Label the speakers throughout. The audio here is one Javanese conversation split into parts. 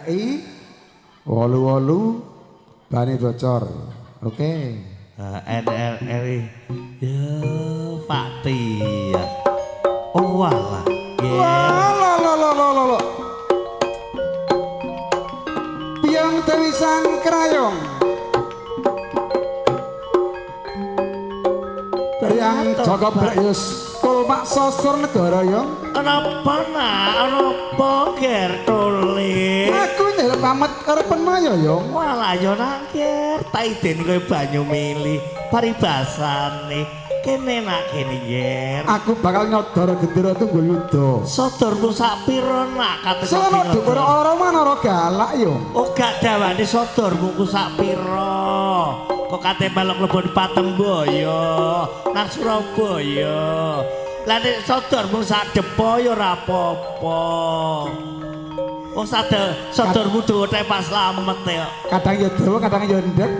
Speaker 1: RRI 88 Bani Bocor. Oke.
Speaker 2: NRRI ya Pak Tia. Oh walah.
Speaker 1: Lo. Piang Dewisan Krayong. Piang Joko Brayus Kul Pak Sosur Negara yo.
Speaker 2: Kenapa apa ger tulis?
Speaker 1: Aku nyel pamit karo penaya yo.
Speaker 2: Walah yo nangger, tak iden kowe banyu mili paribasane. Kene nak kene yer.
Speaker 1: Aku bakal nyodor gendera Tunggul Yuda.
Speaker 2: Sodormu sak pira nak kate.
Speaker 1: Sono dhuwur ora manara galak yo.
Speaker 2: Oh gak dawane sodormu ku sak pira. Kok kate melok lebon Patemboyo, nang Surabaya. Lah nek sodormu sak depo ya ora apa-apa. Wong sodormu dawa Tepas Slamet ya.
Speaker 1: Kadang ya dawa, kadang ya ndek.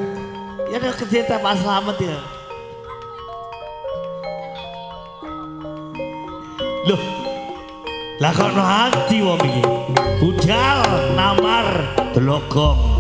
Speaker 2: Ya nek gedhe Tepas Slamet ya. Loh. Lah kok no ati wong iki. Budal namar Delogong.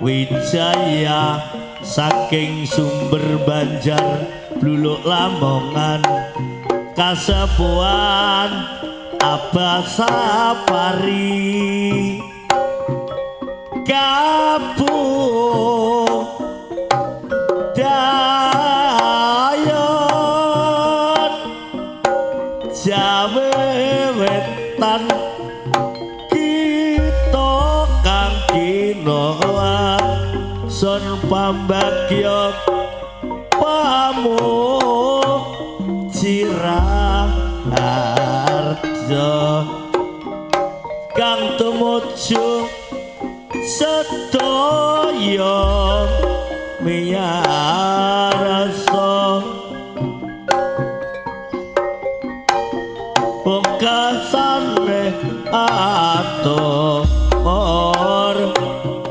Speaker 2: Wijaya saking sumber Banjar Bluluk Lamongan kasepuhan Abah Sapari Kapuh Dayon Jawa Wetan kita kang kinoa son pambagya pamuh Ciraharja kang tumuju sedaya miyarasa pungkasane atur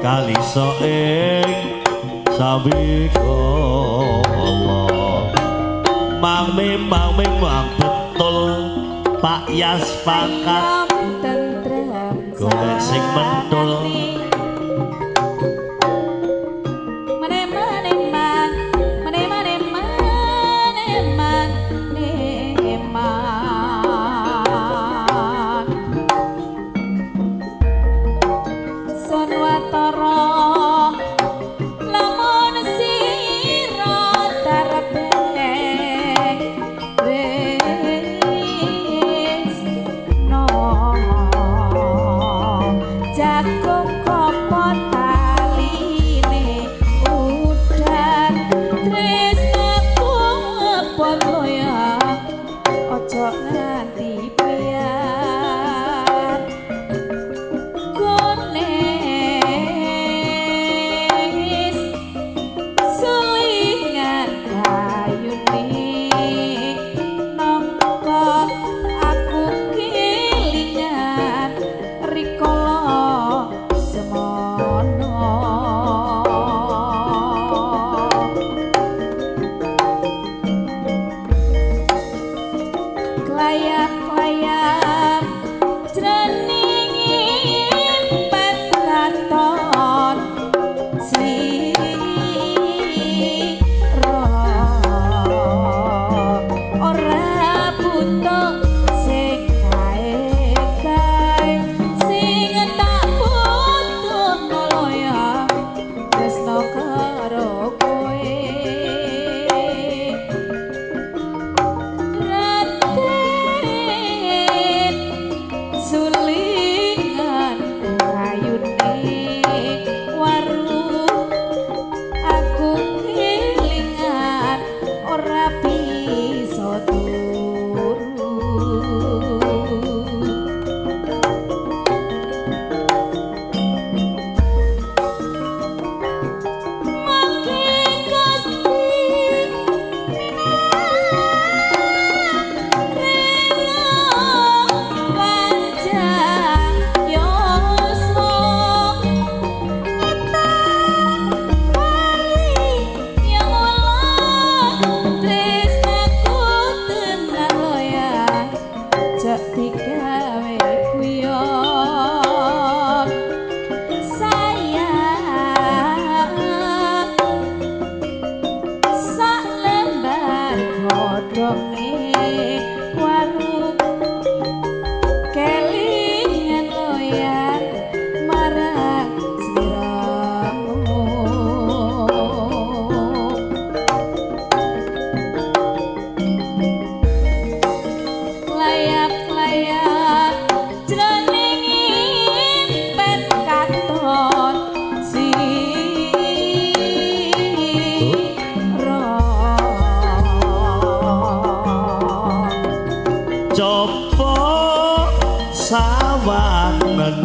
Speaker 2: kalisa ing sabikala mang memang betul Pak Yas pakat golek sing mentul
Speaker 3: Sulingan kayune layap-layap jroning impet katon sira ora butuh sing kae-kae sing tak butuh loya tresno karo kowe sulingan ayune waru aku kelingan ora bisa turu mangke Gusti digawe guyon sayang sak lembar godhonge warung kelingan loyan marang sliramu layap-layap jroning impet katon sira
Speaker 2: coba sawangen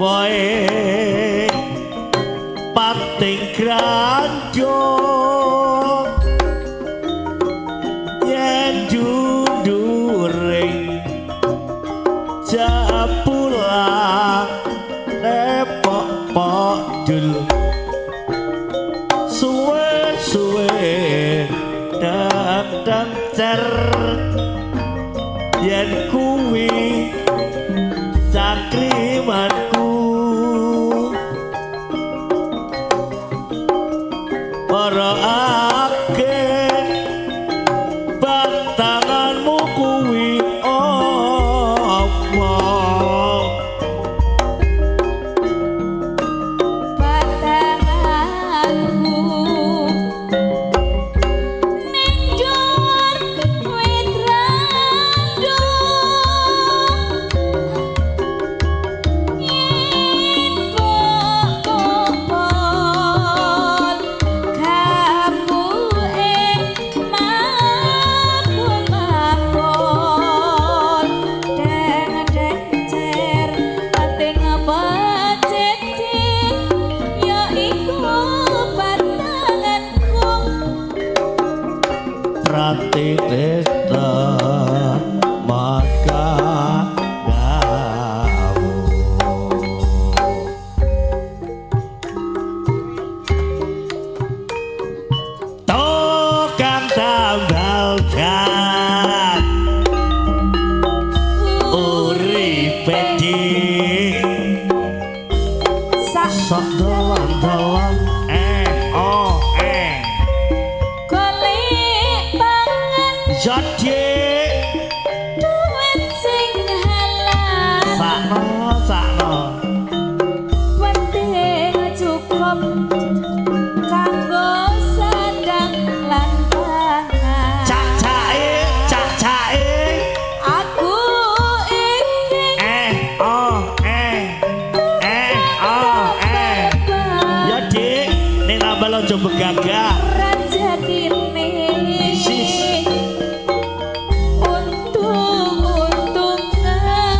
Speaker 2: wae pating granjong yen dunduring japulang nepok podul suwe-suwe datang cer yen kuwi cangkrimanku para akeh batanganmu kuwi omong
Speaker 3: batanganku ning dhuwur wit randung yen bobol kamu mabul-mabul deng-deng cer ating becicit ya iku batanganku
Speaker 2: Pratitesta maka dawu tokang tambal ban uripe dik sok dolan-dolan
Speaker 3: golek pangan
Speaker 2: jadi
Speaker 3: duit sing halal
Speaker 2: sakno
Speaker 3: penting cukup kanggo sandang lan pangan
Speaker 2: cacake
Speaker 3: aku iki
Speaker 2: ya dik ning nambah aja begagah
Speaker 3: raja kini untung-untungan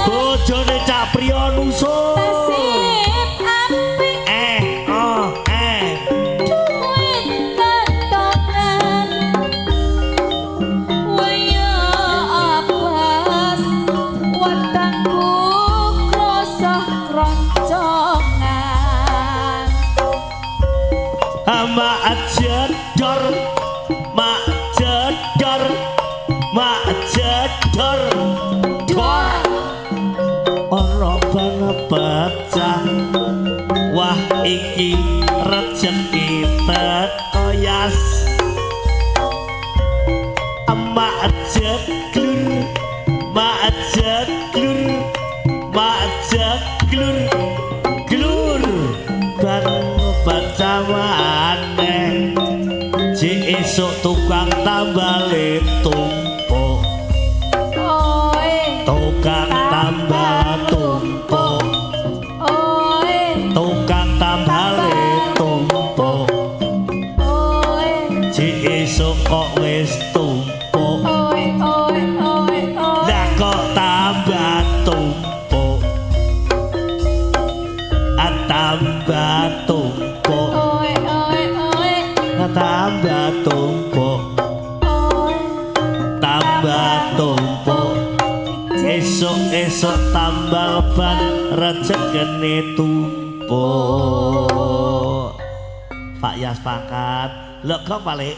Speaker 2: bojone cak priya nusul
Speaker 3: nasib apik duit kantongan waya apes wetengku krasa kroncongan
Speaker 2: ama aja cekitet koyas emak jeglur mak jeglur mak jeglur glur bang bacawane si esuk tukang tambale tumpuk
Speaker 3: Oi,
Speaker 2: tukang tambal tumpuk
Speaker 3: oi,
Speaker 2: tukang tambale tumpuk
Speaker 3: oi,
Speaker 2: si esuk kok wis tumpuk
Speaker 3: oi, oi, oi, oi.
Speaker 2: lah kok tambah tumpuk tambah tumpuk
Speaker 3: Oi, oi, oi,
Speaker 2: tambah tumpuk
Speaker 3: oi.
Speaker 2: tambah tumpuk esuk-esuk tambal ban rezekine tumpuk Pak Yas pakat lho kok balik